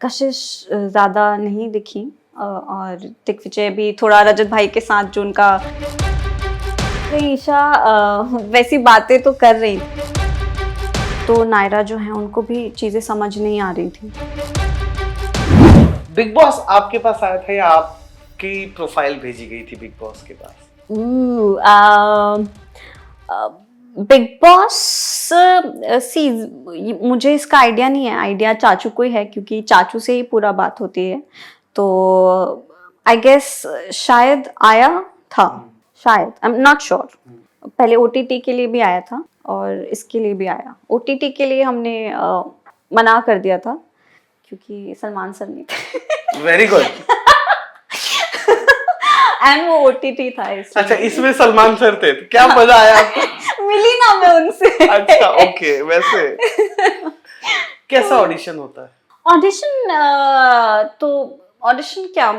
कशिश ज़्यादा नहीं दिखी और दिग्विजय भी थोड़ा रजत भाई के साथ जो उनका ईशा वैसी बातें तो कर रही तो नायरा जो है उनको भी चीज़ें समझ नहीं आ रही थी। बिग बॉस आपके पास आया था या आपकी प्रोफाइल भेजी गई थी बिग बॉस के पास? बिग बॉस सी मुझे इसका आइडिया नहीं है, आइडिया चाचू को ही है क्योंकि चाचू से ही पूरा बात होती है। तो आई गेस शायद आया था, शायद आई एम नॉट श्योर। पहले ओटीटी के लिए भी आया था और इसके लिए भी आया। ओटीटी के लिए हमने मना कर दिया था क्योंकि सलमान सर नहीं थे। Very good. एंड वो ओटीटी था इसलिए। अच्छा, इसमें सलमान सर थे तो क्या मजा आया आपको? मिली ना मैं उनसे। अच्छा, ओके। वैसे कैसा ऑडिशन होता है? ऑडिशन क्या,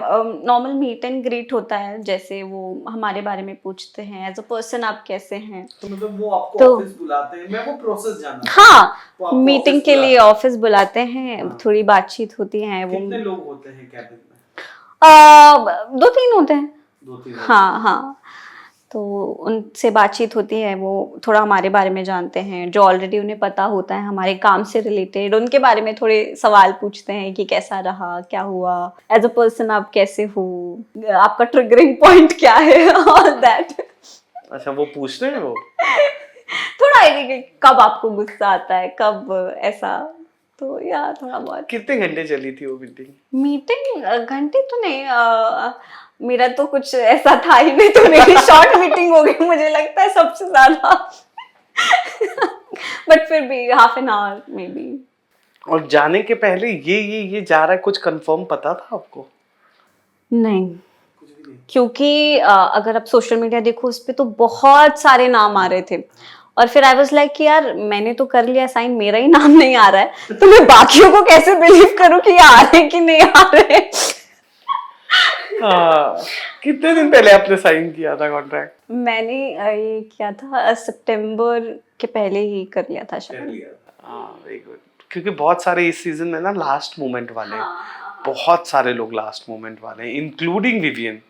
नॉर्मल मीट एंड ग्रीट होता है, जैसे वो हमारे बारे में पूछते हैं एज अ पर्सन आप कैसे हैं। तो मतलब वो आपको ऑफिस बुलाते हैं? मैं वो प्रोसेस जानना। हाँ, मीटिंग के लिए ऑफिस बुलाते हैं। हाँ। थोड़ी बातचीत होती है। वो कितने लोग होते हैं कैबिन में? 2-3 होते हैं। 2-3? हाँ हाँ, तो उनसे बातचीत होती है। वो थोड़ा हमारे बारे में जानते हैं, जो ऑलरेडी उन्हें पता होता है हमारे काम से रिलेटेड। उनके बारे में थोड़े सवाल पूछते हैं कि कैसा रहा, क्या हुआ, एज अ पर्सन आप कैसे हो, आपका ट्रिगरिंग पॉइंट क्या है, ऑल दैट। अच्छा, वो पूछते हैं वो? थोड़ा आइडिया कब आपको गुस्सा आता है, कब ऐसा, तो या थोड़ा बहुत। कितने घंटे चली थी वो मीटिंग? घंटे तो नहीं, मेरा तो कुछ ऐसा था ही नहीं, तो मेरी शॉर्ट मीटिंग हो गई मुझे लगता है सबसे ज्यादा। बट फिर भी half an hour may be. और जाने के पहले ये जा रहा है कुछ कंफर्म पता था आपको? नहीं, क्योंकि अगर आप सोशल मीडिया देखो उस पे तो बहुत सारे नाम आ रहे थे और फिर आई वाज लाइक कि यार मैंने तो कर लिया साइन, मेरा ही नाम नहीं आ रहा है, तो मैं बाकियों को कैसे बिलीव करूं कि ये आ रहे कि नहीं आ रहे। कितने दिन पहले आपने साइन किया था कॉन्ट्रैक्ट? मैंने ये किया था सितंबर के पहले ही कर लिया था शायद। Very good. क्योंकि बहुत सारे इस सीजन में ना लास्ट मोमेंट वाले बहुत सारे लोग लास्ट मोमेंट वाले हैं, including Vivian.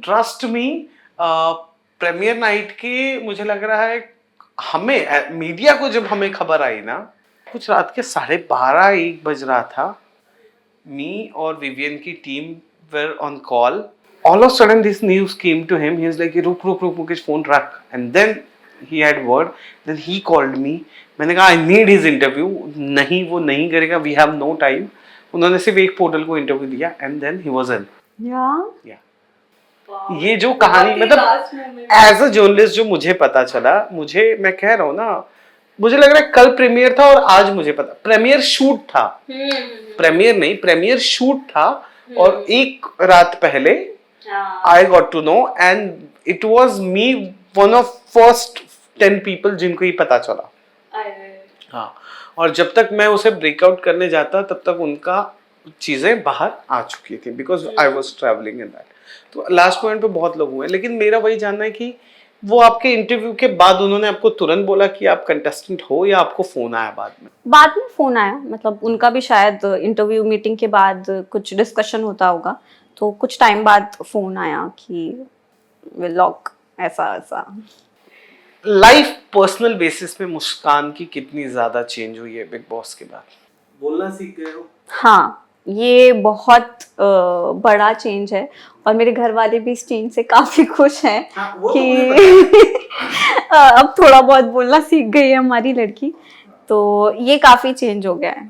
Trust me, premiere night के मुझे लग रहा है हमें मीडिया को जब हमें खबर आई ना, कुछ रात के 12:30-1 बज रहा था, मी और विवियन की team were on call. All of a sudden this news came to him. He was like, रुक मुकेश, फोन रख. And then he had word. Then he called me. मैंने कहा I need his interview. नहीं, वो नहीं करेगा. We have no time. उन्होंने सिर्फ एक पोर्टल को इंटरव्यू दिया and then he was in. Yeah. ये जो कहानी मतलब एज अ जर्नलिस्ट जो मुझे पता चला, मैं कह रहा हूँ ना, मुझे लग रहा है कल प्रीमियर था और आज मुझे पता प्रीमियर शूट था। प्रीमियर नहीं, प्रीमियर शूट था और एक रात पहले I got to know and it was me one of first 10 people जिनको ये पता चला। हाँ, और जब तक मैं उसे ब्रेकआउट करने जाता तब तक उनका चीजें बाहर आ चुकी थी because I was travelling in that. तो लास्ट पॉइंट पे बहुत लोग हुए, लेकिन मेरा वही जानना है कि वो आपके इंटरव्यू के बाद उन्होंने आपको तुरंत बोला कि आप कंटेस्टेंट हो या आपको फोन आया बाद में? बाद में फोन आया, मतलब उनका भी शायद इंटरव्यू मीटिंग के बाद कुछ डिस्कशन होता होगा, तो कुछ टाइम बाद फोन आया कि व्लॉग ऐसा। लाइफ पर्सनल बेसिस पे मुस्कान की कितनी ज्यादा चेंज हुई है बिग बॉस के बाद? बोलना सीख गए हो? हाँ, ये बहुत बड़ा चेंज है और मेरे घर वाले भी इस चेंज से काफी खुश हैं कि अब थोड़ा बहुत बोलना सीख गई है हमारी लड़की, तो ये काफी चेंज हो गया है।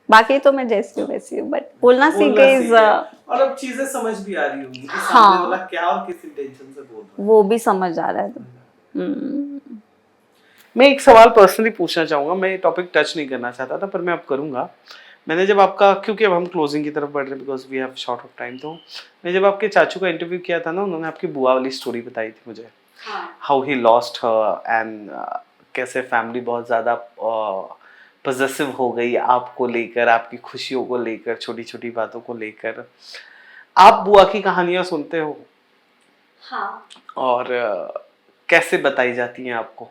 बाकी तो मैं जैसी हूँ वैसी हूँ, बट बोलना सीख गई। और अब चीजें समझ भी आ रही होंगी कि सामने वाला क्या और किस इंटेंशन से बोल रहा है, वो भी समझ आ रहा है। मैं एक सवाल पर्सनली पूछना चाहूंगा, मैं ये टॉपिक टच नहीं करना चाहता था पर मैं अब करूंगा। मैंने जब आपका, क्योंकि अब हम क्लोजिंग की तरफ बढ़ रहे हैं because we have short of time, तो मैं जब आपके चाचू का इंटरव्यू किया था ना, उन्होंने आपकी बुआ वाली स्टोरी बताई थी मुझे, how he lost her and कैसे फैमिली बहुत ज़्यादा पॉजेसिव हो गई आपको लेकर, आपकी खुशियों को लेकर, छोटी छोटी बातों को लेकर। आप बुआ की कहानियाँ सुनते हो? हाँ। और कैसे बताई जाती हैं आपको,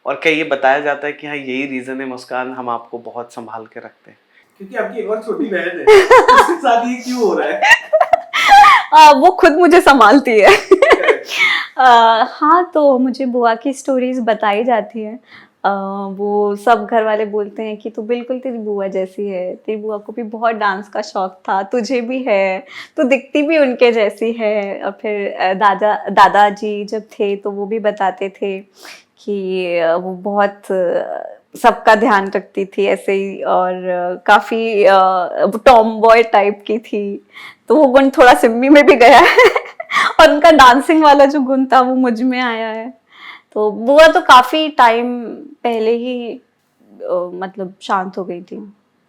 और क्या ये बताया जाता है कि हाँ यही रीज़न है मुस्कान, हम आपको बहुत संभाल के रखते हैं? क्योंकि आपकी एक और छोटी बहन है, उसके साथ ये क्यों हो रहा है? वो खुद मुझे संभालती है। हाँ, तो मुझे बुआ की स्टोरीज बताई जाती है। वो सब घर वाले बोलते हैं कि तू बिल्कुल तेरी बुआ जैसी है, तेरी बुआ को भी बहुत डांस का शौक था, तुझे भी है, तू दिखती भी उनके जैसी है। और फिर दादाजी जब थे तो वो भी बताते थे कि वो बहुत सबका ध्यान रखती थी ऐसे ही, और काफ़ी टॉम बॉय टाइप की थी। तो वो गुण थोड़ा सिम्मी में भी गया है और उनका डांसिंग वाला जो गुण था वो मुझ में आया है। तो बुआ तो काफ़ी टाइम पहले ही मतलब शांत हो गई थी,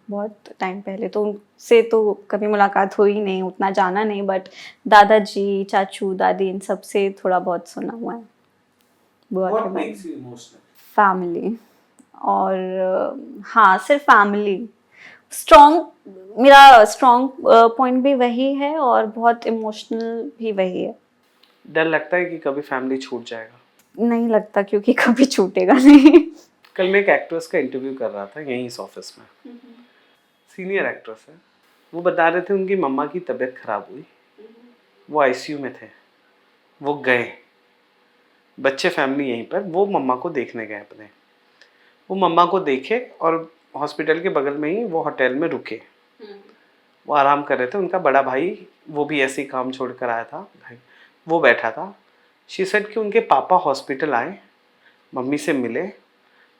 बहुत टाइम पहले। तो उनसे तो कभी मुलाकात हुई नहीं, उतना जाना नहीं, बट दादाजी, चाचू, दादी, इन सब से थोड़ा बहुत सुना हुआ है बुआ के What बारे में। makes you emotional? फैमिली, और हाँ, सिर्फ फैमिली। स्ट्रॉन्ग, मेरा स्ट्रॉन्ग पॉइंट भी वही है और बहुत इमोशनल भी वही है। डर लगता है कि कभी फैमिली छूट जाएगा? नहीं लगता, क्योंकि कभी छूटेगा नहीं। कल मैं एक एक्ट्रेस का इंटरव्यू कर रहा था यहीं इस ऑफिस में, सीनियर एक्ट्रेस है। वो बता रहे थे उनकी मम्मा की तबीयत खराब हुई, वो आईसीयू में थे, वो गए, बच्चे फैमिली यहीं पर, वो मम्मा को देखने गए अपने। वो मम्मा को देखे और हॉस्पिटल के बगल में ही वो होटल में रुके, वो आराम कर रहे थे। उनका बड़ा भाई, वो भी ऐसे ही काम छोड़ कर आया था भाई, वो बैठा था। शी सेड कि उनके पापा हॉस्पिटल आए, मम्मी से मिले,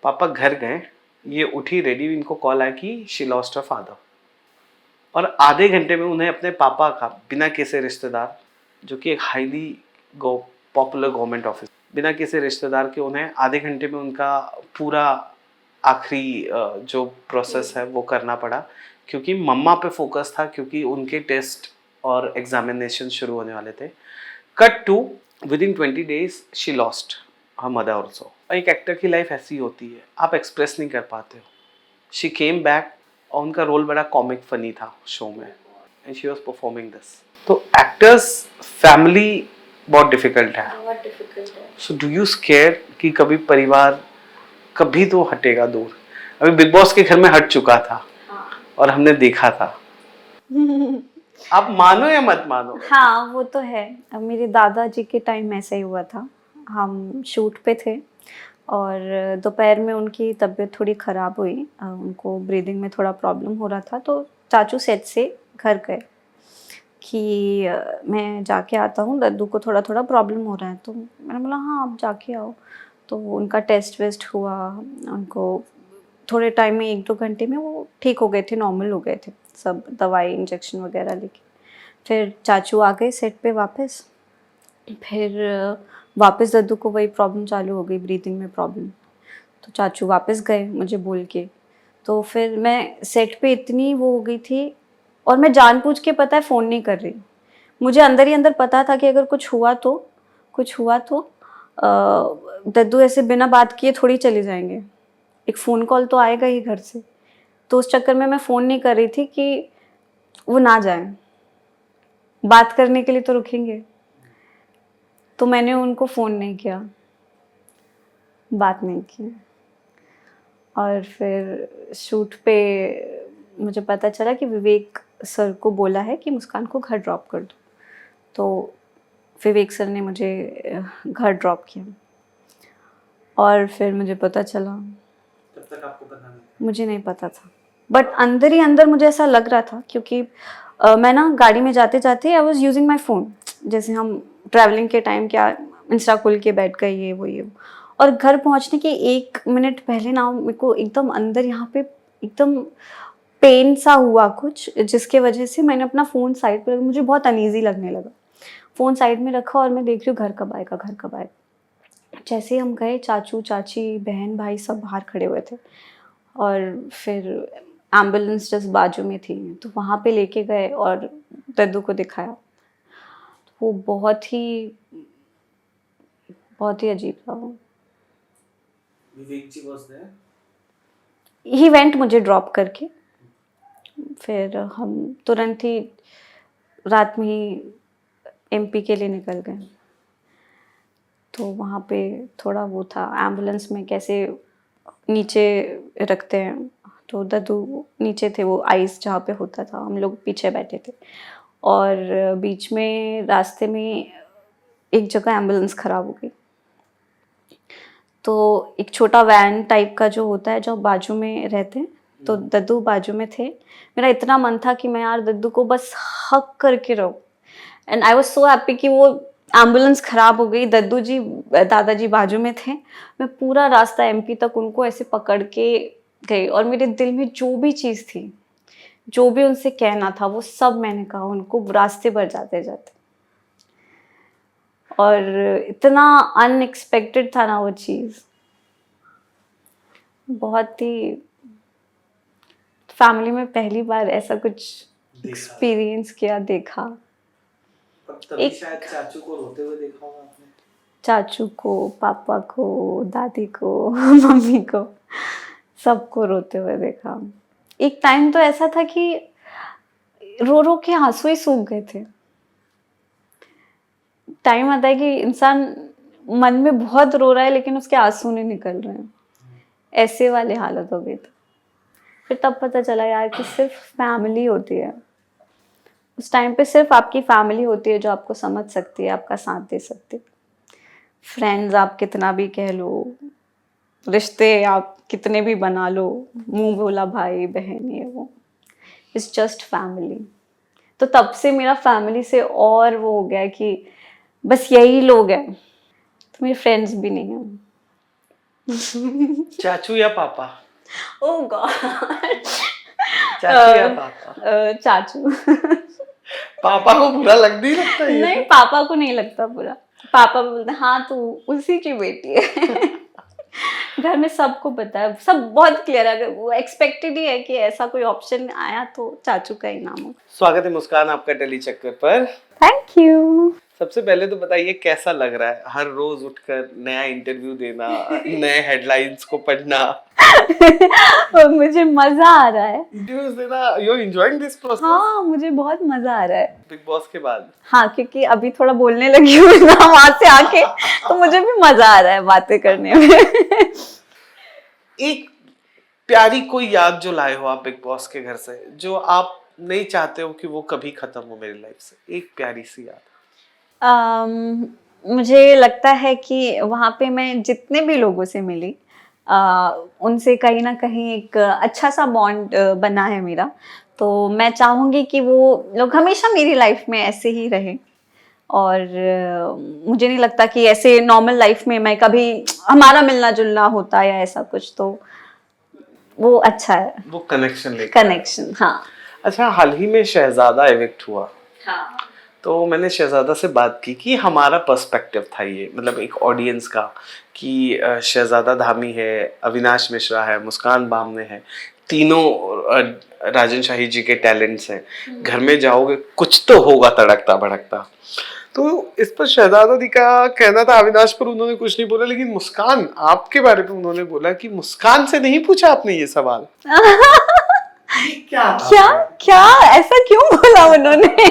पापा घर गए, ये उठी रेडी, इनको कॉल आया कि शी लॉस्ट हर फादर। और आधे घंटे में उन्हें अपने पापा का बिना किसी रिश्तेदार, जो कि एक हाईली पॉपुलर गवर्नमेंट ऑफिस, बिना किसी रिश्तेदार के उन्हें आधे घंटे में उनका पूरा आखिरी जो प्रोसेस है वो करना पड़ा, क्योंकि मम्मा पे फोकस था, क्योंकि उनके टेस्ट और एग्जामिनेशन शुरू होने वाले थे। Cut to within 20 days she lost her mother also. एक एक्टर की लाइफ ऐसी होती है, आप एक्सप्रेस नहीं कर पाते हो। शी केम बैक और उनका रोल बड़ा कॉमिक फनी था शो में, and she was performing this. तो एक्टर्स फैमिली बहुत डिफिकल्ट है। बहुत डिफिकल्ट है। सो डू यू स्केयर कि कभी परिवार कभी तो हटेगा दूर? अभी बिग बॉस के घर में हट चुका था, हाँ। और हमने देखा था। आप मानो या मत मानो, हाँ, वो तो है। अब मेरे दादाजी के टाइम ऐसा ही हुआ था। हम शूट पे थे और दोपहर में उनकी तबीयत थोड़ी ख़राब हुई, उनको ब्रीदिंग में थोड़ा प्रॉब्लम हो रहा था। तो चाचू सेट से घर गए कि मैं जाके आता हूँ, दद्दू को थोड़ा थोड़ा प्रॉब्लम हो रहा है। तो मैंने बोला हाँ, आप जाके आओ। तो उनका टेस्ट वेस्ट हुआ, उनको थोड़े टाइम में 1-2 घंटे में वो ठीक हो गए थे, नॉर्मल हो गए थे सब, दवाई इंजेक्शन वगैरह लेके। फिर चाचू आ गए सेट पे वापस। फिर वापस दद्दू को वही प्रॉब्लम चालू हो गई, ब्रीथिंग में प्रॉब्लम। तो चाचू वापस गए मुझे बोल के। तो फिर मैं सेट पे इतनी वो हो गई थी, और मैं जानबूझ के पता है फ़ोन नहीं कर रही। मुझे अंदर ही अंदर पता था कि अगर कुछ हुआ तो दद्दू ऐसे बिना बात किए थोड़ी चले जाएंगे, एक फ़ोन कॉल तो आएगा ही घर से। तो उस चक्कर में मैं फ़ोन नहीं कर रही थी कि वो ना जाए, बात करने के लिए तो रुकेंगे। तो मैंने उनको फ़ोन नहीं किया, बात नहीं की। और फिर शूट पे मुझे पता चला कि विवेक सर को बोला है कि मुस्कान को घर ड्रॉप कर दो। तो विवेक सर ने मुझे घर ड्रॉप किया, और फिर मुझे पता चला। तब तक आपको पता नहीं? मुझे नहीं पता था, बट अंदर ही अंदर मुझे ऐसा लग रहा था, क्योंकि मैं ना गाड़ी में जाते जाते I was using my phone, जैसे हम ट्रैवलिंग के टाइम क्या इंस्टा खोल के बैठ गए, ये वो। और घर पहुंचने के 1 मिनट पहले ना मेरे को एकदम अंदर यहाँ पे एकदम पेन सा हुआ कुछ, जिसके वजह से मैंने अपना फ़ोन साइड पे, मुझे बहुत अनईजी लगने लगा। फ़ोन साइड में रखा और मैं देख रही हूँ घर कब आएगा, घर कब आएगा। जैसे ही हम गए, चाचू चाची बहन भाई सब बाहर खड़े हुए थे, और फिर एम्बुलेंस जस्ट बाजू में थी, तो वहाँ पे लेके गए और दद्दू को दिखाया। वो बहुत ही अजीब था वो। विवेक जी वाज देयर? ही वेंट मुझे ड्रॉप करके, फिर हम तुरंत ही रात में ही एमपी के लिए निकल गए। तो वहाँ पे थोड़ा वो था, एम्बुलेंस में कैसे नीचे रखते हैं तो दद्दू नीचे थे, वो आइस जहाँ पे होता था, हम लोग पीछे बैठे थे। और बीच में रास्ते में एक जगह एम्बुलेंस खराब हो गई, तो एक छोटा वैन टाइप का जो होता है, जो बाजू में रहते हैं, तो दद्दू बाजू में थे। मेरा इतना मन था कि मैं यार दद्दू को बस हक करके रहूं, and I was so happy कि वो एम्बुलेंस खराब हो गई, दद्दू जी दादाजी बाजू में थे। मैं पूरा रास्ता एमपी तक उनको ऐसे पकड़ के गई, और मेरे दिल में जो भी चीज़ थी, जो भी उनसे कहना था, वो सब मैंने कहा उनको रास्ते पर जाते जाते। और इतना अनएक्सपेक्टेड था ना वो चीज़, बहुत ही, फैमिली में पहली बार ऐसा कुछ एक्सपीरियंस किया, देखा। तब तभी शायद चाचू को रोते हुए देखा होगा आपने। चाचू को, पापा को, दादी को, मम्मी को, सबको रोते हुए देखा। एक टाइम तो ऐसा था कि रो रो के आंसू ही सूख गए थे। टाइम आता है कि इंसान मन में बहुत रो रहा है लेकिन उसके आंसू नहीं निकल रहे हैं, ऐसे वाली हालत हो गई थी। फिर तब पता चला यार कि सिर्फ फैमिली होती है, उस टाइम पे सिर्फ आपकी फैमिली होती है जो आपको समझ सकती है, आपका साथ दे सकती है। फ्रेंड्स आप कितना भी कह लो, रिश्ते आप कितने भी बना लो, मुंह बोला भाई बहन ये वो, इट्स जस्ट फैमिली। तो तब से मेरा फैमिली से और वो हो गया कि बस यही लोग हैं, तो मेरे फ्रेंड्स भी नहीं हैं। चाचू या पापा? ओह गॉड, चाचू या पापा? चाचू। पापा को बुरा नहीं लगता ये? नहीं, पापा को नहीं लगता बुरा। पापा बोलते हैं हाँ तू उसी की बेटी है। घर में सबको पता है, सब बहुत क्लियर है, वो एक्सपेक्टेड ही है कि ऐसा कोई ऑप्शन आया तो चाचू का ही नाम हो। स्वागत है मुस्कान आपका टेली चक्कर पर। Thank you. सबसे पहले तो बताइए कैसा लग रहा है हर रोज उठकर नया इंटरव्यू देना, नए हेडलाइंस को पढ़ना? मुझे मजा आ रहा है इंटरव्यूज देना। You are enjoying this process? हाँ, मुझे बहुत मजा आ रहा है बिग बॉस के बाद। हाँ, क्योंकि अभी थोड़ा बोलने लगी हूँ ना वहां से आके, तो मुझे भी मजा आ रहा है बातें करने में। एक प्यारी कोई याद जो लाए हो आप बिग बॉस के घर से, जो आप नहीं चाहते हो कि वो कभी खत्म हो मेरी लाइफ से, एक प्यारी सी याद। मुझे लगता है कि वहाँ पे मैं जितने भी लोगों से मिली, उनसे कहीं ना कहीं एक अच्छा सा बॉन्ड बना है मेरा। तो मैं चाहूँगी कि वो लोग हमेशा मेरी लाइफ में ऐसे ही रहे, और मुझे नहीं लगता कि ऐसे नॉर्मल लाइफ में मैं कभी हमारा मिलना जुलना होता या ऐसा कुछ, तो वो अच्छा है, वो कनेक्शन कनेक्शन। हाँ। अच्छा, हाल ही में शहजादा इवेक्ट हुआ। हाँ। तो मैंने शहजादा से बात की कि हमारा पर्सपेक्टिव था ये, मतलब एक ऑडियंस का, कि शहजादा धामी है, अविनाश मिश्रा है, मुस्कान बामने है, तीनों राजन शाही जी के टैलेंट्स हैं। घर में जाओगे कुछ तो होगा तड़कता भड़कता। तो इस पर शहजादा दी का कहना था, अविनाश पर उन्होंने कुछ नहीं बोला, लेकिन मुस्कान आपके बारे में उन्होंने बोला कि मुस्कान से नहीं पूछा आपने ये सवाल। क्या ऐसा क्यों बोला उन्होंने?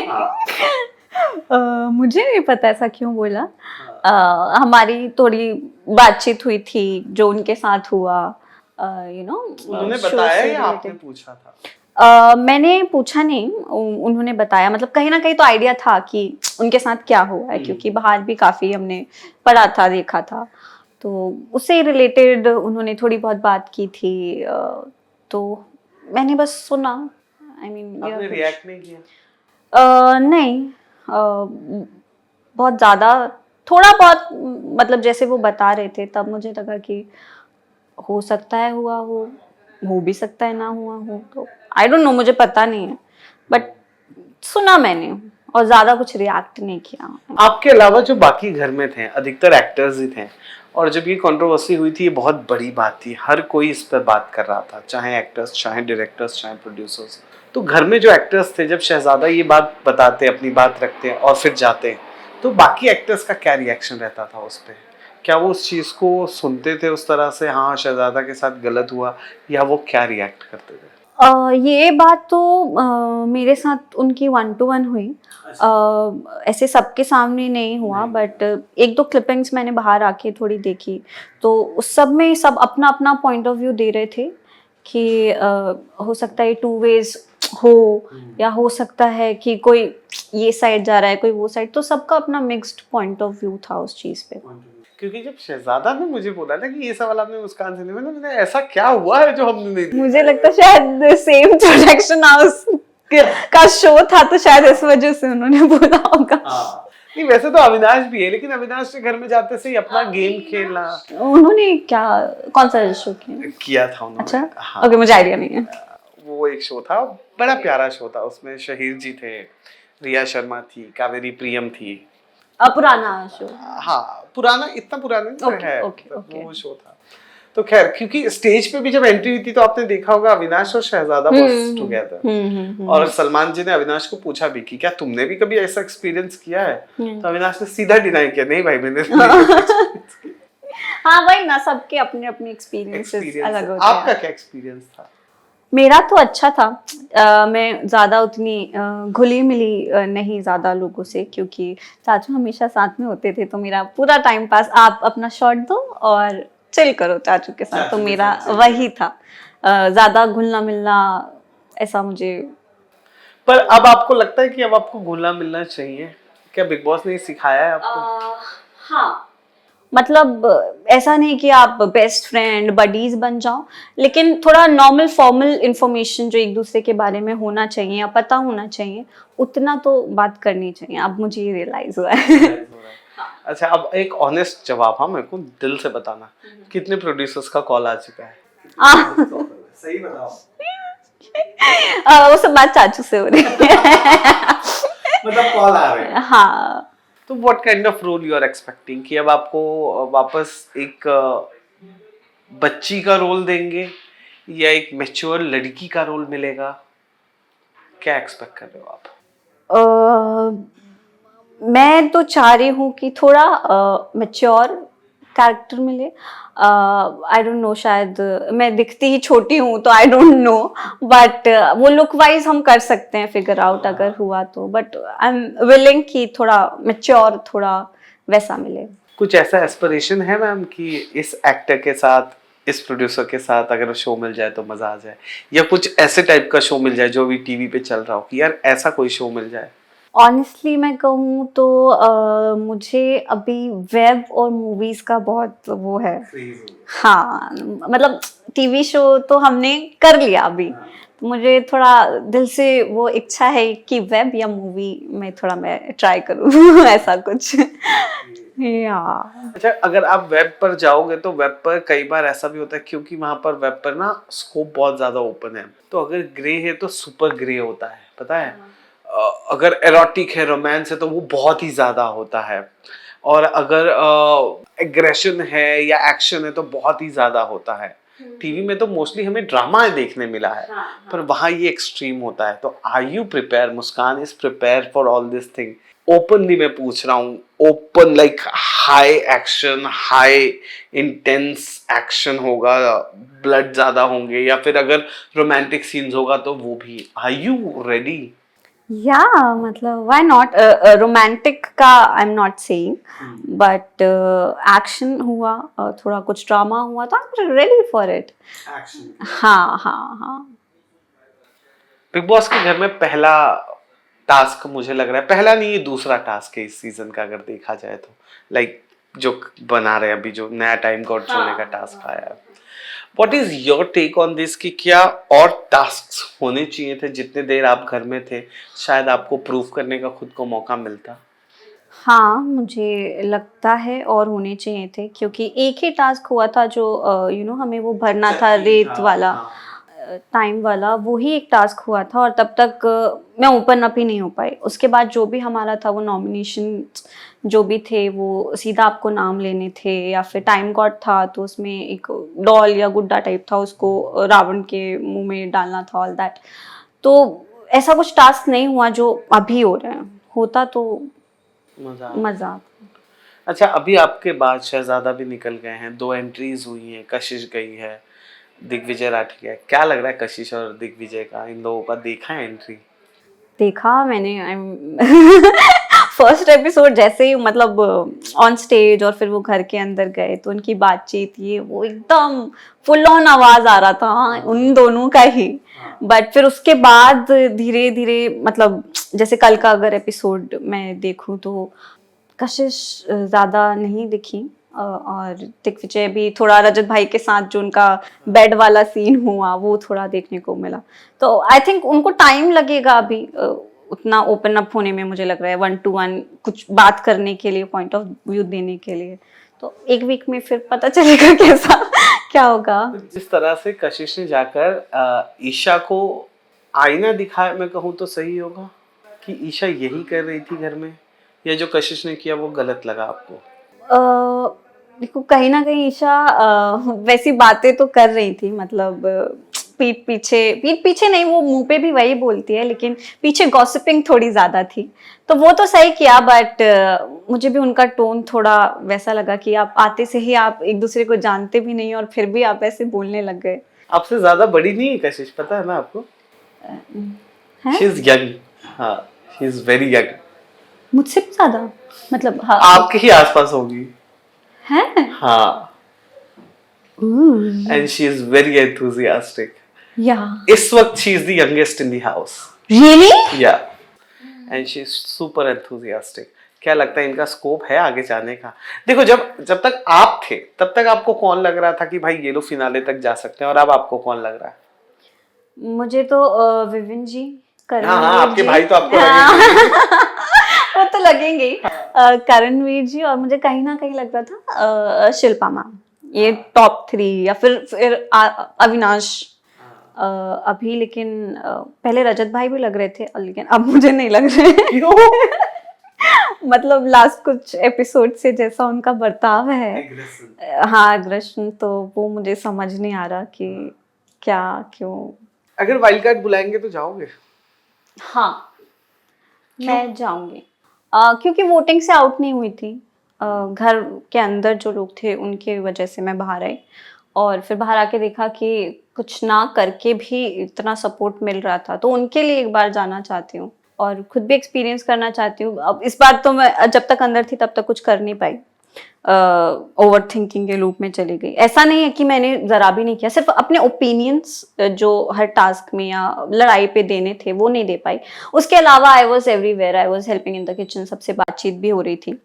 मुझे नहीं पता ऐसा क्यों बोला। हमारी थोड़ी बातचीत हुई थी जो उनके साथ हुआ, उन्होंने बताया या आपने पूछा था? मैंने पूछा नहीं, उन्होंने बताया। मतलब कहीं ना कहीं तो आइडिया था कि उनके साथ क्या हुआ है, क्योंकि बाहर भी काफी हमने पढ़ा था, देखा था, तो उससे रिलेटेड उन्होंने थोड़ी बहुत बात की थी। तो मैंने बस सुना। आपने रिएक्ट नहीं किया? नहीं, बहुत ज़्यादा, थोड़ा बहुत, मतलब जैसे वो बता रहे थे तब मुझे लगा कि हो सकता है हुआ हो भी सकता है ना हुआ हो, तो आई डोंट नो, मुझे पता नहीं है, बट सुना मैंने और ज़्यादा कुछ रिएक्ट नहीं किया। आपके अलावा जो बाकी घर में थे अधिकतर एक्टर्स ही थे, और जब ये कंट्रोवर्सी हुई थी ये बहुत बड़ी बात थी, हर कोई इस पर बात कर रहा था, चाहे एक्टर्स, चाहे डायरेक्टर्स, चाहे प्रोड्यूसर्स। तो घर में जो एक्टर्स थे, जब शहजादा ये बात बताते, अपनी बात रखते हैं और फिर जाते हैं, तो बाकी एक्टर्स का क्या रिएक्शन रहता था उस पर? क्या वो उस चीज़ को सुनते थे उस तरह से, हाँ शहजादा के साथ गलत हुआ, या वो क्या रिएक्ट करते थे? ये बात तो मेरे साथ उनकी 1-to-1 हुई। ऐसे सबके सामने नहीं हुआ, बट एक दो क्लिपिंग्स मैंने बाहर आके थोड़ी देखी, तो उस सब में सब अपना अपना पॉइंट ऑफ व्यू दे रहे थे कि हो सकता है टू वेज हो, या हो सकता है कि कोई ये साइड जा रहा है कोई वो साइड, तो सबका अपना मिक्स्ड पॉइंट ऑफ व्यू था उस चीज पे। क्योंकि जब शहजादा ने मुझे बोला ना कि ये सवाल आपने मुस्कान से नहीं, मैंने ऐसा क्या हुआ है जो हमने नहीं देखा? मुझे लगता है शायद सेम प्रोडक्शन हाउस का शो था, तो शायद इस वजह से उन्होंने बोला होगा। नहीं वैसे तो अविनाश भी है, लेकिन अविनाश के घर में जाते से ही अपना गेम खेलना उन्होंने क्या, कौन सा शो किया था उन्होंने। अच्छा, हाँ, ओके, मुझे आइडिया नहीं है। वो एक शो था, बड़ा प्यारा शो था, उसमें शहीर जी थे, रिया शर्मा थी, कावेरी प्रियम थी। पुराना शो। हाँ पुराना, इतना पुराना नहीं ओके, है, ओके, मतलब ओके। वो शो था। तो खैर, क्योंकि स्टेज पे भी जब एंट्री हुई थी तो आपने देखा होगा अविनाश और शहजादा वाज टुगेदर, और सलमान जी ने अविनाश को पूछा भी कि क्या तुमने भी कभी ऐसा एक्सपीरियंस किया है? तो अविनाश ने सीधा डिनाई किया, नहीं भाई मैंने हाँ भाई ना, सबके अपने अपने एक्सपीरियंसेस अलग होते हैं। आपका क्या एक्सपीरियंस था? मेरा तो अच्छा था। मैं ज़्यादा उतनी घुली मिली नहीं ज़्यादा लोगों से, क्योंकि चाचू हमेशा साथ में होते थे, तो मेरा पूरा टाइम पास आप अपना शॉट दो और चिल करो चाचू के साथ, तो मेरा वही था। ज़्यादा घुलना मिलना ऐसा मुझे। पर अब आपको लगता है कि अब आपको घुलना मिलना चाहिए? क्या बिग बॉस ने सिखाया है आपको? हाँ, मतलब ऐसा नहीं कि आप बेस्ट फ्रेंड बडीज बन जाओ, लेकिन थोड़ा नॉर्मल फॉर्मल इंफॉर्मेशन जो एक दूसरे के बारे में होना चाहिए या पता होना चाहिए, उतना तो बात करनी चाहिए। अब मुझे ये रियलाइज हुआ है। अच्छा, अब एक ऑनेस्ट जवाब, हाँ मेरे को दिल से बताना, कितने प्रोड्यूसर्स का कॉल आ चुका है? सही बताओ। वो सब बात चाचू से हो रही है। मतलब कॉल आ रहे हैं। हाँ। तो what kind of role you are expecting, कि अब आपको वापस एक बच्ची का रोल देंगे या एक मैच्योर लड़की का रोल मिलेगा? क्या एक्सपेक्ट कर रहे हो आप? मैं तो चाह रही हूँ कि थोड़ा मैच्योर कैरेक्टर मिले। आई डोंट नो, शायद मैं दिखती ही छोटी हूँ तो आई डोंट नो, बट वो लुक वाइज हम कर सकते हैं फिगर आउट अगर हुआ तो, बट आई एम विलिंग कि थोड़ा मैच्योर, थोड़ा वैसा मिले। कुछ ऐसा एस्पिरेशन है मैम कि इस एक्टर के साथ, इस प्रोड्यूसर के साथ अगर शो मिल जाए तो मजा आ जाए, या कुछ ऐसे टाइप का शो मिल जाए जो भी टीवी पे चल रहा हो कि यार ऐसा कोई शो मिल जाए? ऑनेस्टली मैं कहूँ तो मुझे अभी वेब और मूवीज का बहुत वो है। हाँ, मतलब टीवी शो तो हमने कर लिया अभी, तो मुझे थोड़ा दिल से वो इच्छा है कि वेब या मूवी में थोड़ा मैं ट्राई करूँ ऐसा कुछ। या अच्छा, अगर आप वेब पर जाओगे तो वेब पर कई बार ऐसा भी होता है, क्योंकि वहां पर वेब पर ना स्कोप बहुत ज्यादा ओपन है, तो अगर ग्रे है तो सुपर ग्रे होता है, पता है? अगर एरोटिक है, रोमांस है, तो वो बहुत ही ज्यादा होता है, और अगर एग्रेशन है या एक्शन है तो बहुत ही ज्यादा होता है। टीवी में तो मोस्टली हमें ड्रामा देखने मिला है, पर वहाँ ये एक्सट्रीम होता है। तो are you prepare, Muskan is prepare for all this thing? Openly मैं पूछ रहा हूँ, open like high action, high intense action होगा, ब्लड ज्यादा होंगे, या फिर अगर रोमांटिक सीन्स होगा तो वो भी, आर यू रेडी? या मतलब व्हाई नॉट, रोमांटिक का I am not saying, but action हुआ, थोड़ा कुछ ड्रामा हुआ तो I am ready for it. हाँ हाँ हाँ। बिग बॉस के घर में पहला टास्क मुझे लग रहा है, पहला नहीं ये दूसरा टास्क है इस सीजन का अगर देखा जाए तो, लाइक जो बना रहे अभी, जो नया टाइम कोड चुनने का टास्क आया है। What is your take on this, कि क्या और टास्क होने चाहिए थे? जितने देर आप घर में थे शायद आपको प्रूव करने का खुद को मौका मिलता। हाँ, मुझे लगता है और होने चाहिए थे, क्योंकि एक ही टास्क हुआ था जो हमें वो भरना था रेत वाला, टाइम वाला, वो ही एक टास्क हुआ था, और तब तक मैं ओपन अप ही नहीं हो पाई। उसके बाद जो भी हमारा था वो नॉमिनेशन जो भी थे वो सीधा आपको नाम लेने थे, या फिर टाइम गॉड था तो उसमें एक डॉल या गुड्डा टाइप था, उसको रावण के मुंह में डालना था, ऑल दैट। तो ऐसा कुछ टास्क नहीं हुआ जो अभी हो रहे हैं, होता तो मजा। अच्छा, अभी आपके बाद शहजादा भी निकल गए हैं, 2 एंट्रीज हुई हैं, कशिश गई है, दिग्विजय राठी है। क्या लग रहा है कशिश और दिग्विजय का, इन लोगों का देखा है एंट्री? देखा मैंने, फर्स्ट एपिसोड जैसे ही मतलब ऑन स्टेज और फिर वो घर के अंदर गए तो उनकी बातचीत ये वो एकदम फुल ऑन आवाज आ रहा था उन दोनों का ही। बट फिर उसके बाद धीरे धीरे मतलब जैसे कल का अगर एपिसोड मैं देखूं तो कशिश ज्यादा नहीं दिखी और दिग्विजय भी थोड़ा रजत भाई के साथ जो उनका बेड वाला सीन हुआ वो थोड़ा देखने को मिला। तो आई थिंक उनको टाइम लगेगा अभी उतना ओपन अप होने में, मुझे लग रहा है 1-to-1 कुछ बात करने के लिए, पॉइंट ऑफ व्यू देने के लिए। तो एक वीक में फिर पता चलेगा कैसा क्या होगा। जिस तरह से कशिश ने जाकर ईशा को आईना दिखाया, मैं कहूँ तो सही होगा कि ईशा यही कर रही थी घर में, या जो कशिश ने किया वो गलत लगा आपको? देखो कहीं ना कहीं ईशा वैसी बातें तो कर रही थी, मतलब पीठ पीछे नहीं, वो मुंह पे भी वही बोलती है लेकिन पीछे गॉसिपिंग थोड़ी ज्यादा थी, तो वो तो सही किया। बट मुझे भी उनका टोन थोड़ा वैसा लगा कि आप आते से ही आप एक दूसरे को जानते भी नहीं और फिर भी आप ऐसे बोलने लग गए। आपसे ज्यादा बड़ी नहीं है कशिश, पता है ना आपको? She is young. हाँ, शी इज वेरी यंग। मुझसे भी ज्यादा, मतलब हाँ आपके ही आसपास होगी। है। हाँ, and she is very enthusiastic. Yeah इस वक्त she is the youngest in the house. Really? Yeah, and she is super enthusiastic. क्या लगता है इनका स्कोप है आगे जाने का? देखो, जब तक आप थे तब तक आपको कौन लग रहा था कि भाई ये लोग फिनाले तक जा सकते हैं, और अब आपको कौन लग रहा है? मुझे तो विविन जी, करण हाँ, वीर आपके जी। भाई तो आपको हाँ। लगेंगे। वो तो लगेंगे ही। करणवीर जी, और मुझे कहीं ना कहीं लग रहा था शिल्पा मैम, ये टॉप 3, या फिर अविनाश अभी, लेकिन पहले रजत भाई भी लग रहे थे लेकिन अब मुझे नहीं लग रहे। क्यों? मतलब लास्ट कुछ एपिसोड से जैसा उनका बर्ताव है, हाँ एग्रेशन, तो वो मुझे समझ नहीं आ रहा कि क्या क्यों। अगर वाइल्ड कार्ड बुलाएंगे तो जाओगे? हाँ मैं जाऊंगी, क्योंकि वोटिंग से आउट नहीं हुई थी। घर के अंदर जो लोग थे उनके वजह से मैं बाहर आई, और फिर बाहर आके देखा कि कुछ ना करके भी इतना सपोर्ट मिल रहा था, तो उनके लिए एक बार जाना चाहती हूँ और खुद भी एक्सपीरियंस करना चाहती हूँ। अब इस बार तो मैं जब तक अंदर थी तब तक कुछ कर नहीं पाई, ओवर थिंकिंग के लूप में चली गई। ऐसा नहीं है कि मैंने जरा भी नहीं किया, सिर्फ अपने ओपिनियंस जो हर टास्क में या लड़ाई पे देने थे वो नहीं दे पाई। उसके अलावा I was everywhere, I was helping in the kitchen, सबसे बातचीत भी हो रही थी,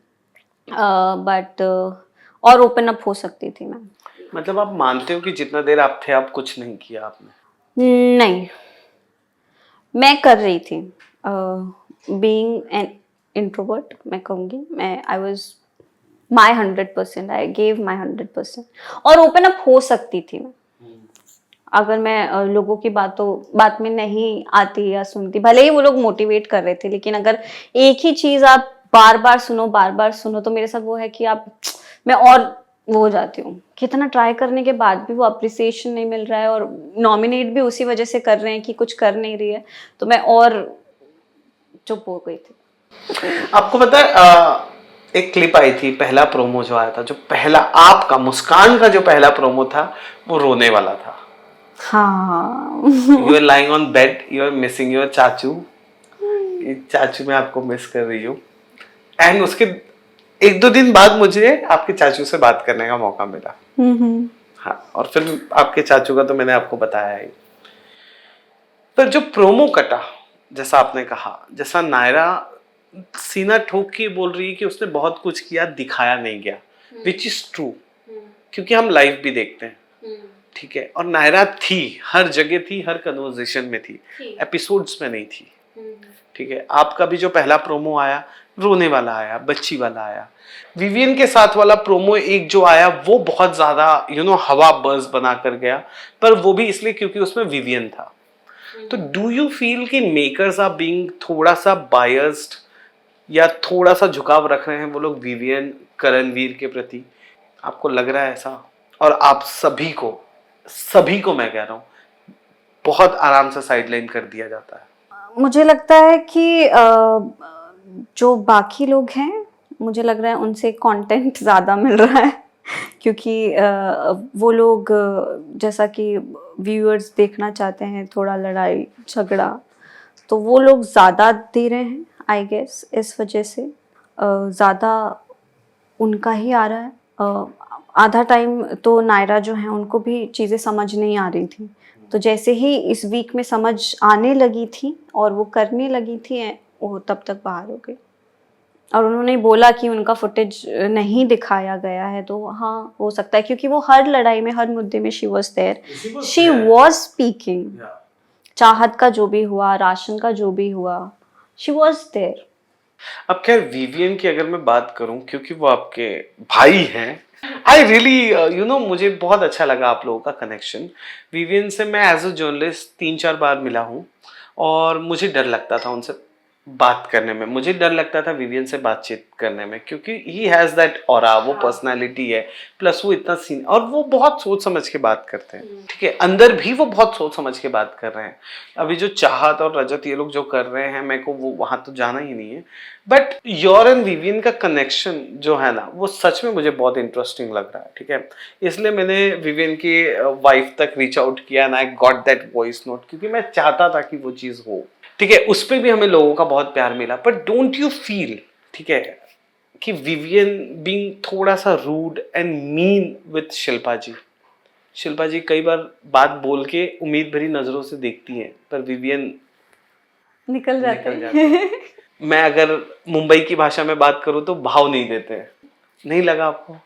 बट और ओपन अप हो सकती थी मैं। मतलब आप मानते हो कि जितना देर आप थे आप कुछ नहीं किया आपने? नहीं, मैं कर रही थी, बीइंग एन इंट्रोवर्ट मैं कहूँगी, मैं I was my 100%, I gave my 100%, और ओपन अप हो सकती थी मैं अगर मैं लोगों की बात में नहीं आती या सुनती। भले ही वो लोग मोटिवेट कर रहे थे, लेकिन अगर एक ही चीज आप बार बार सुनो तो मेरे साथ वो है कि मैं और वो हो जाती हूँ। कितना ट्राई करने के बाद भी वो अप्रिसिएशन नहीं मिल रहा है, और नॉमिनेट भी उसी वजह से कर रहे हैं कि कुछ कर नहीं रही है, तो मैं और चुप हो गई थी। आपको पता है एक क्लिप आई थी, पहला प्रोमो जो आया था, जो पहला आपका मुस्कान का जो पहला प्रोमो था वो रोने वाला था। हाँ। You are lying on bed, you are missing your चाचू, चाचू मैं आपको मिस कर रही हूँ। एंड उसके 1-2 दिन बाद मुझे आपके चाचू से बात करने का मौका मिला। हाँ, और फिर आपके चाचू का तो मैंने आपको बताया ही। पर जो प्रोमो कटा, जैसा आपने कहा, जैसा नायरा सीना ठोक के बोल रही है कि उसने बहुत कुछ किया, दिखाया नहीं गया, विच इज ट्रू, क्योंकि हम लाइव भी देखते हैं, ठीक है। और नायरा थी, हर जगह थी, हर कन्वर्सेशन में थी, एपिसोड्स में नहीं थी, ठीक है। आपका भी जो पहला प्रोमो आया रोने वाला आया, बच्ची वाला आया। विवियन के साथ वाला प्रोमो एक जो आया वो बहुत ज्यादा हवा बज़ बना कर गया, पर वो भी इसलिए क्योंकि उसमें विवियन था। तो डू यू फील कि मेकर्स आर बीइंग थोड़ा सा बायस्ड, या थोड़ा सा झुकाव रख रहे हैं वो लोग विवियन करणवीर के प्रति? आपको लग रहा है ऐसा? और आप सभी को मैं कह रहा हूँ, बहुत आराम से साइडलाइन कर दिया जाता है। मुझे लगता है कि जो बाकी लोग हैं, मुझे लग रहा है उनसे कंटेंट ज़्यादा मिल रहा है, क्योंकि वो लोग जैसा कि व्यूअर्स देखना चाहते हैं थोड़ा लड़ाई झगड़ा, तो वो लोग ज़्यादा दे रहे हैं आई गेस, इस वजह से। ज़्यादा उनका ही आ रहा है। आधा टाइम तो नायरा जो है उनको भी चीज़ें समझ नहीं आ रही थी, तो जैसे ही इस वीक में समझ आने लगी थी और वो करने लगी थी, वो तब तक बाहर हो गई। और उन्होंने बोला कि उनका फुटेज नहीं दिखाया गया है, तो हाँ हो सकता है, क्योंकि वो हर लड़ाई में, हर मुद्दे में she was there, she was speaking. Chahat का जो भी हुआ, राशन का जो भी हुआ, शी वॉज देयर। अब खैर विवियन की अगर मैं बात करूं, क्योंकि वो आपके भाई हैं, आई रियली मुझे बहुत अच्छा लगा आप लोगों का कनेक्शन। विवियन से मैं एज अ जर्नलिस्ट 3-4 बार मिला हूं और मुझे डर लगता था उनसे बात करने में, मुझे डर लगता था विवियन से बातचीत करने में, क्योंकि ही हैज दैट ऑरा, वो पर्सनालिटी है, प्लस वो इतना सीन, और वो बहुत सोच समझ के बात करते हैं, ठीक है, अंदर भी वो बहुत सोच समझ के बात कर रहे हैं। अभी जो चाहत और रजत ये लोग जो कर रहे हैं, मेरे को वो वहां तो जाना ही नहीं है, बट योर एंड विवियन का कनेक्शन जो है ना, वो सच में मुझे बहुत इंटरेस्टिंग लग रहा है, ठीक है। इसलिए मैंने विवियन की वाइफ तक रीच आउट किया and I got that voice note, क्योंकि मैं चाहता था कि वो चीज़ हो, ठीक है। उस पर भी हमें लोगों का बहुत प्यार मिला, बट डोंट यू फील, ठीक है, कि विवियन बीइंग थोड़ा सा rude and mean with Shilpa ji, Shilpa ji कई बार बात बोल के उम्मीद भरी नजरों से देखती हैं, पर विवियन निकल जाते हैं। मैं अगर मुंबई की भाषा में बात करूं तो भाव नहीं देते हैं, नहीं लगा आपको?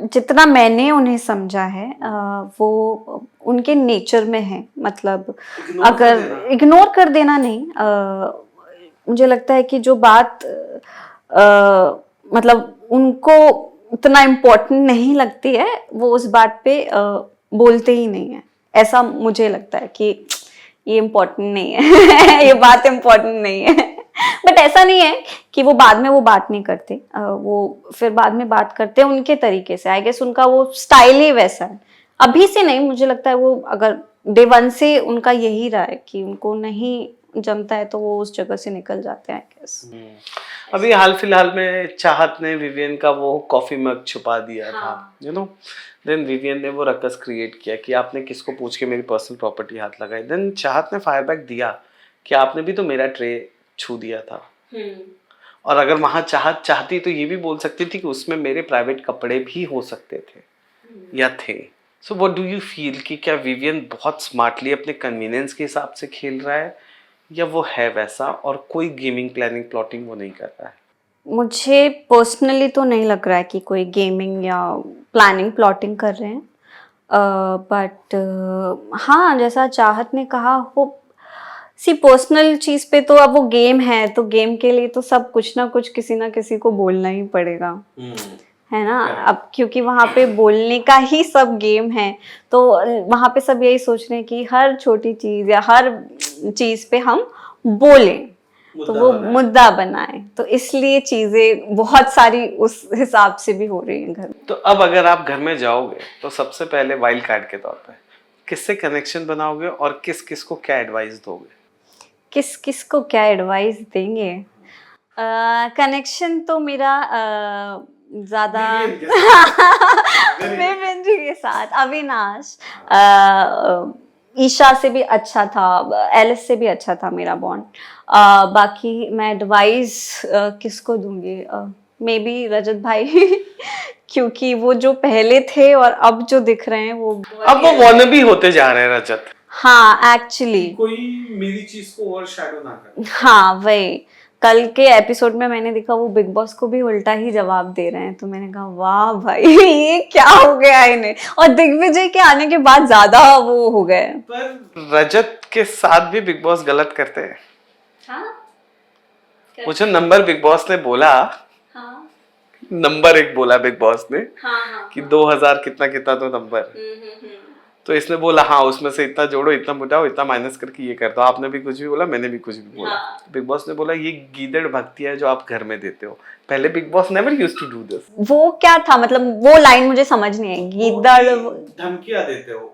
जितना मैंने उन्हें समझा है, वो उनके नेचर में है, मतलब अगर इग्नोर कर देना नहीं, मुझे लगता है कि जो बात मतलब उनको उतना इम्पोर्टेंट नहीं लगती है, वो उस बात पे बोलते ही नहीं है। ऐसा मुझे लगता है कि ये इम्पोर्टेंट नहीं है ये बात इम्पोर्टेंट नहीं है बट ऐसा नहीं है कि वो बाद में वो बात नहीं करते, वो फिर बाद में बात करते हैं उनके तरीके से। आई गेस उनका वो स्टाइल ही वैसा है, अभी से नहीं, मुझे लगता है वो अगर डे वन से उनका यही रहा है कि उनको नहीं जमता है तो वो उस जगह से निकल जाते हैं, आई गेस। अभी हाल फिलहाल में चाहत ने विवियन का वो कॉफी मग छुपा दिया था, देन विवियन ने वो रकस क्रिएट किया कि आपने किसको पूछ के मेरी पर्सनल प्रॉपर्टी हाथ लगाई। देन चाहत ने फायर बैक दिया कि आपने भी तो मेरा ट्रे छू दिया था। और अगर वहां चाहत चाहती तो ये भी बोल सकती थी कि उसमें मेरे प्राइवेट कपड़े भी हो सकते थे या थे। So what do you feel कि क्या विवियन बहुत स्मार्टली अपने कन्वीनियंस के हिसाब से खेल रहा है, या वो है वैसा और कोई गेमिंग प्लानिंग प्लॉटिंग वो नहीं कर रहा है? मुझे पर्सनली तो नहीं लग रहा है कि कोई गेमिंग या प्लानिंग प्लॉटिंग कर रहे हैं, बट हाँ, जैसा चाहत ने कहा, वो पर्सनल चीज़ पे तो अब वो गेम है, तो गेम के लिए तो सब कुछ ना कुछ किसी ना किसी को बोलना ही पड़ेगा, है ना। अब क्योंकि वहाँ पे बोलने का ही सब गेम है, तो वहाँ पे सब यही सोच रहे हैं कि हर छोटी चीज़ या हर चीज़ पे हम बोलें, तो वो मुद्दा बनाए, तो इसलिए चीज़ें बहुत सारी उस हिसाब से भी हो रही हैं घर में। तो अब अगर आप घर में जाओगे तो सबसे पहले वाइल्ड कार्ड के तौर पे किससे कनेक्शन बनाओगे और किस किस को क्या एडवाइस दोगे? किस किस को क्या एडवाइस देंगे? कनेक्शन तो मेरा ज़्यादा विवियन जी के साथ, अविनाश, ईशा से भी अच्छा था, एलिस से भी अच्छा था मेरा बॉन्ड। बाकी मैं एडवाइस किसको दूंगी? मे बी रजत भाई क्योंकि वो जो पहले थे और अब जो दिख रहे हैं वो अब वो वानबी होते जा रहे हैं रजत। हाँ, एक्चुअली कोई मेरी चीज को ओवरशैडो ना करे। हाँ, वही कल के एपिसोड में मैंने देखा वो बिग बॉस को भी उल्टा ही जवाब दे रहे हैं, तो मैंने कहा वाह भाई ये क्या हो गया इन्हें, और दिग्विजय के आने के बाद ज्यादा वो हो गए। पर रजत के साथ भी बिग बॉस गलत करते हैं। हाँ? वो जो नंबर बिग बॉस ने बोला, हाँ? नंबर 1 बोला बिग बॉस ने, हाँ, कि 2000 कितना कितना तो नंबर, तो इसने बोला हाँ उसमें से इतना जोड़ो, इतना मिटाओ, इतना माइनस करके ये कर दो। आपने भी कुछ भी बोला, मैंने भी कुछ भी बोला। हाँ। बिग बॉस ने बोला ये गीदड़ भक्ति है जो आप घर में देते हो, पहले Bigg Boss never used to do this. वो क्या था, मतलब वो लाइन मुझे समझ नहीं आई। गीदड़ धमकियां देते हो।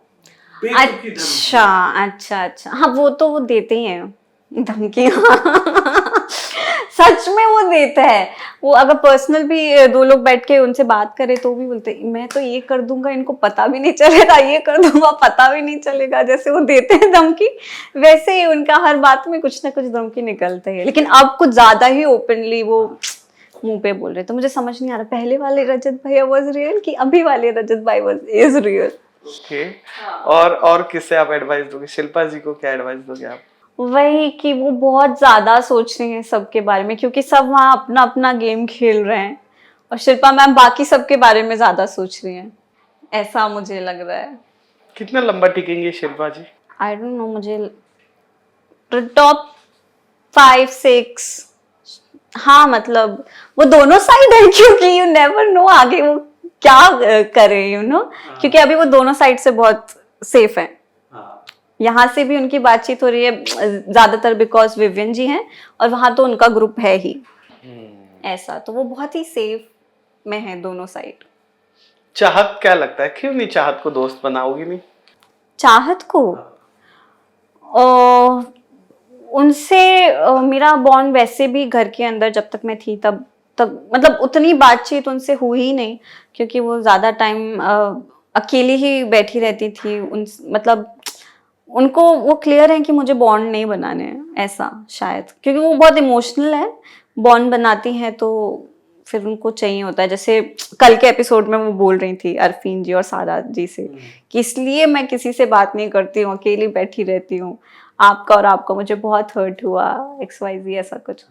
अच्छा अच्छा अच्छा, हाँ वो तो वो देते ही हैं धमकियां सच में वो देता है। वो अगर पर्सनल भी 2 लोग बैठ के उनसे बात करे तो भी बोलते मैं तो ये कर दूंगा, इनको पता भी नहीं चलेगा, ये कर दूंगा पता भी नहीं चलेगा। जैसे वो देते हैं धमकी, वैसे ही उनका हर बात में कुछ ना कुछ धमकी निकलता है, लेकिन अब कुछ ज्यादा ही ओपनली वो मुंह पे बोल रहे, तो मुझे समझ नहीं आ रहा पहले वाले रजत भैया वाज रियल कि अभी वाले रजत भाई वाज इज रियल। ओके, और किससे आप एडवाइस दोगे? शिल्पा जी को क्या एडवाइस दोगे आप? वही कि वो बहुत ज्यादा सोच रही हैं सबके बारे में, क्योंकि सब वहाँ अपना अपना गेम खेल रहे हैं और शिल्पा मैम बाकी सबके बारे में ज्यादा सोच रही हैं, ऐसा मुझे लग रहा है। कितना लंबा टिकेंगे शिल्पा जी? आई डोंट नो, मुझे टॉप 5-6, हाँ मतलब वो दोनों साइड है, क्योंकि यू नेवर नो आगे वो क्या करे, यू नो, क्योंकि अभी वो दोनों साइड से बहुत सेफ है। हाँ, यहाँ से भी उनकी बातचीत हो रही है ज्यादातर बिकॉज विवियन जी हैं, और वहां तो उनका ग्रुप है ही ऐसा, तो वो बहुत ही सेफ में है दोनों साइड। चाहत क्या लगता है, क्यों नहीं चाहत को दोस्त बनाओगी नहीं? चाहत को उनसे मेरा बॉन्ड वैसे भी घर के अंदर जब तक मैं थी तब तक मतलब उतनी बातचीत उनसे हुई ही नहीं, क्योंकि वो ज्यादा टाइम अकेली ही बैठी रहती थी। उन मतलब उनको वो क्लियर है कि मुझे बॉन्ड नहीं बनाने हैं, ऐसा शायद, क्योंकि वो बहुत इमोशनल है, बॉन्ड बनाती हैं तो फिर उनको चाहिए होता है। जैसे कल के एपिसोड में वो बोल रही थी अरफीन जी और सारा जी से कि इसलिए मैं किसी से बात नहीं करती हूँ, अकेली बैठी रहती हूँ, आपका और आपका मुझे बहुत हर्ट हुआ XYZ ऐसा कुछ।